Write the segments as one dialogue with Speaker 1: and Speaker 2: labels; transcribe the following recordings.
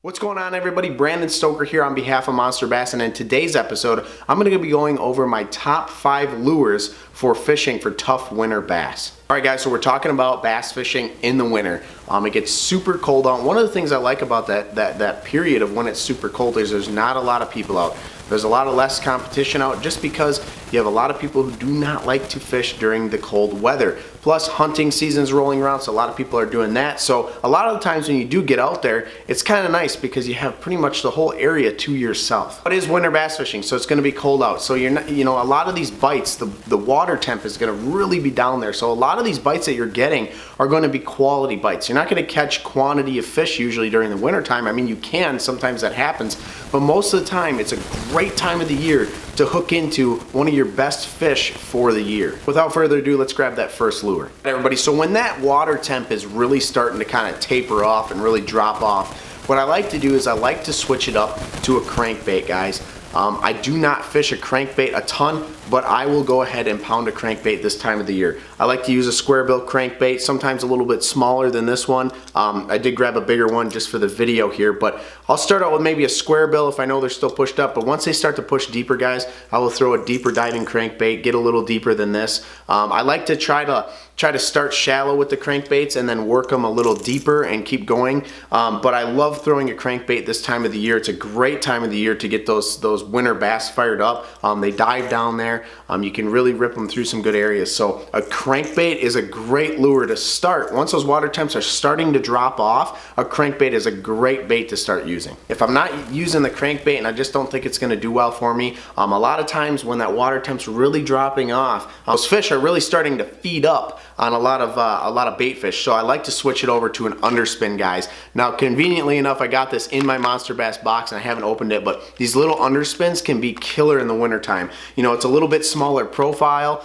Speaker 1: What's going on, everybody? Brandon Stoker here on behalf of Monster Bass, and in today's episode I'm going to be going over my top 5 lures for fishing for tough winter bass. Alright guys, so we're talking about bass fishing in the winter. It gets super cold out. One of the things I like about that period of when it's super cold is there's not a lot of people out. There's a lot of less competition out just because you have a lot of people who do not like to fish during the cold weather. Plus hunting season's rolling around, so a lot of people are doing that. So a lot of the times when you do get out there, it's kind of nice because you have pretty much the whole area to yourself. It is winter bass fishing, so it's going to be cold out. So you're not, a lot of these bites, the water temp is going to really be down there. So a lot of these bites that you're getting are going to be quality bites. You're not going to catch quantity of fish usually during the winter time. I mean, you can, sometimes that happens, but most of the time it's a great time of the year to hook into one of your best fish for the year. Without further ado, let's grab that first lure. Everybody, so when that water temp is really starting to kind of taper off and really drop off, what I like to do is I like to switch it up to a crankbait, guys. I do not fish a crankbait a ton, but I will go ahead and pound a crankbait this time of the year. I like to use a square bill crankbait, sometimes a little bit smaller than this one. I did grab a bigger one just for the video here, but I'll start out with maybe a square bill if I know they're still pushed up, but once they start to push deeper, guys, I will throw a deeper diving crankbait, get a little deeper than this. I like to try to start shallow with the crankbaits and then work them a little deeper and keep going. But I love throwing a crankbait this time of the year. It's a great time of the year to get those winter bass fired up. They dive down there. You can really rip them through some good areas. So a crankbait is a great lure to start. Once those water temps are starting to drop off, a crankbait is a great bait to start using. If I'm not using the crankbait and I just don't think it's going to do well for me, a lot of times when that water temp's really dropping off, those fish are really starting to feed up on a lot of bait fish. So I like to switch it over to an underspin, guys. Now, conveniently enough, I got this in my Monster Bass box and I haven't opened it, but these little underspins can be killer in the wintertime. It's a little bit smaller profile.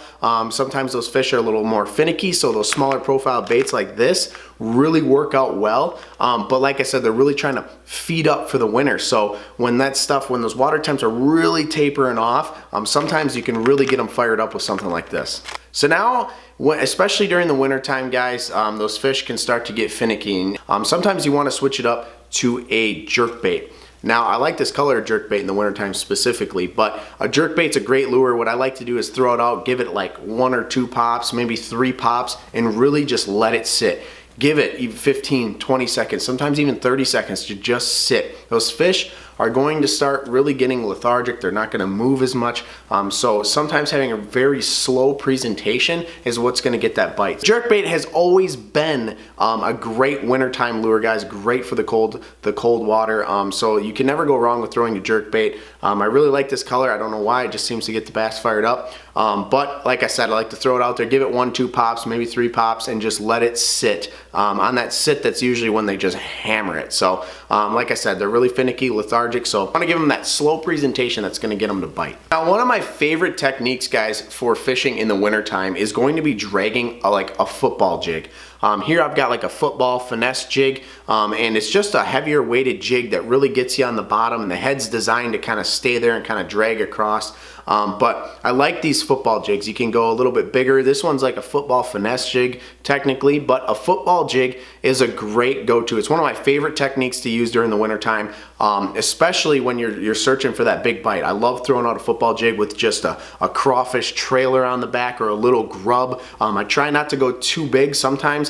Speaker 1: Sometimes those fish are a little more finicky, so those smaller profile baits like this really work out well. But like I said, they're really trying to feed up for the winter. So when those water temps are really tapering off, sometimes you can really get them fired up with something like this. So now, especially during the winter time, guys, those fish can start to get finicky. Sometimes you want to switch it up to a jerkbait. Now, I like this color of jerkbait in the wintertime specifically, but a jerkbait's a great lure. What I like to do is throw it out, give it like 1 or 2 pops, maybe 3 pops, and really just let it sit. Give it even 15, 20 seconds, sometimes even 30 seconds to just sit. Those fish are going to start really getting lethargic. They're not going to move as much. So sometimes having a very slow presentation is what's going to get that bite. Jerkbait has always been a great wintertime lure, guys. Great for the cold water. So you can never go wrong with throwing a jerkbait. I really like this color. I don't know why. It just seems to get the bass fired up. But like I said, I like to throw it out there, give it 1, 2 pops, maybe 3 pops, and just let it sit. On that sit, that's usually when they just hammer it. So like I said, they're really finicky, lethargic. So I want to give them that slow presentation that's going to get them to bite. Now, one of my favorite techniques, guys, for fishing in the wintertime is going to be dragging like a football jig. Here I've got like a football finesse jig, and it's just a heavier weighted jig that really gets you on the bottom, and the head's designed to kind of stay there and kind of drag across. But I like these football jigs. You can go a little bit bigger. This one's like a football finesse jig technically, but a football jig is a great go-to. It's one of my favorite techniques to use during the wintertime, especially when you're searching for that big bite. I love throwing out a football jig with just a crawfish trailer on the back or a little grub. I try not to go too big. Sometimes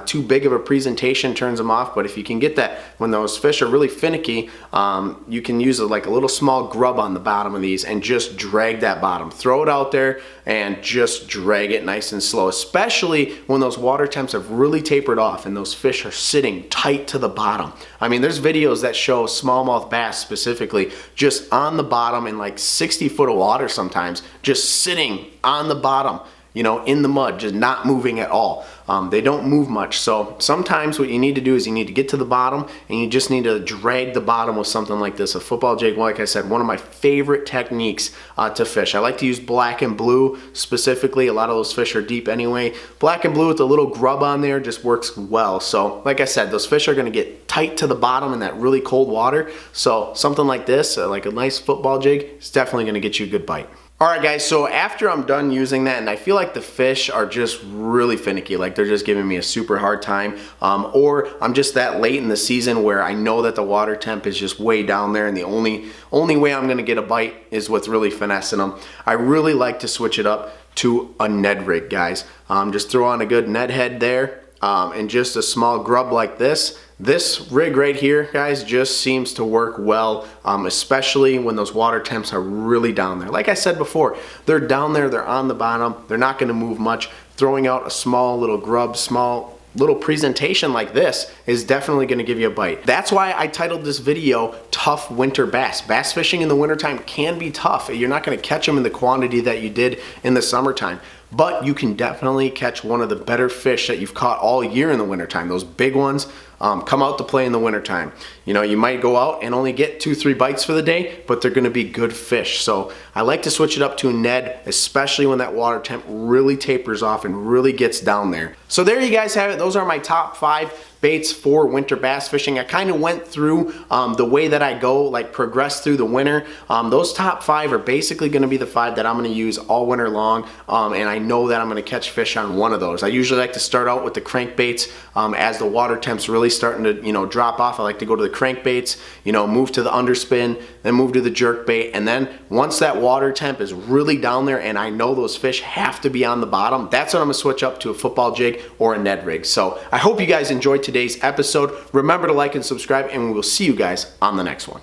Speaker 1: too big of a presentation turns them off, but if you can get that when those fish are really finicky, you can use like a little small grub on the bottom of these and just drag that bottom. Throw it out there and just drag it nice and slow, especially when those water temps have really tapered off and those fish are sitting tight to the bottom. I mean, there's videos that show smallmouth bass specifically just on the bottom in like 60 foot of water sometimes, just sitting on the bottom, in the mud, just not moving at all. They don't move much. So sometimes what you need to do is you need to get to the bottom and you just need to drag the bottom with something like this. A football jig, like I said, one of my favorite techniques to fish. I like to use black and blue specifically. A lot of those fish are deep anyway. Black and blue with a little grub on there just works well. So like I said, those fish are going to get tight to the bottom in that really cold water. So something like this, like a nice football jig, is definitely going to get you a good bite. Alright guys, so after I'm done using that and I feel like the fish are just really finicky, like they're just giving me a super hard time, or I'm just that late in the season where I know that the water temp is just way down there and the only way I'm gonna get a bite is with really finessing them. I really like to switch it up to a Ned rig, guys. Just throw on a good Ned head there, and just a small grub like this. This rig right here, guys, just seems to work well, especially when those water temps are really down there. Like I said before, they're down there, they're on the bottom, they're not gonna move much. Throwing out a small little grub, small little presentation like this is definitely gonna give you a bite. That's why I titled this video, Tough Winter Bass. Bass fishing in the wintertime can be tough. You're not gonna catch them in the quantity that you did in the summertime, but you can definitely catch one of the better fish that you've caught all year in the wintertime. Those big ones come out to play in the wintertime. You know, you might go out and only get 2-3 bites for the day, but they're gonna be good fish. So I like to switch it up to a Ned, especially when that water temp really tapers off and really gets down there. So there you guys have it. Those are my top 5 baits for winter bass fishing. I kind of went through the way that I go, like progress through the winter. Those top 5 are basically gonna be the 5 that I'm gonna use all winter long, and I know that I'm gonna catch fish on one of those. I usually like to start out with the crankbaits as the water temp's really starting to, you know, drop off. I like to go to the crankbaits, you know, move to the underspin, then move to the jerkbait, and then once that water temp is really down there and I know those fish have to be on the bottom, that's when I'm gonna switch up to a football jig or a Ned rig. So I hope you guys enjoyed today's episode. Remember to like and subscribe, and we will see you guys on the next one.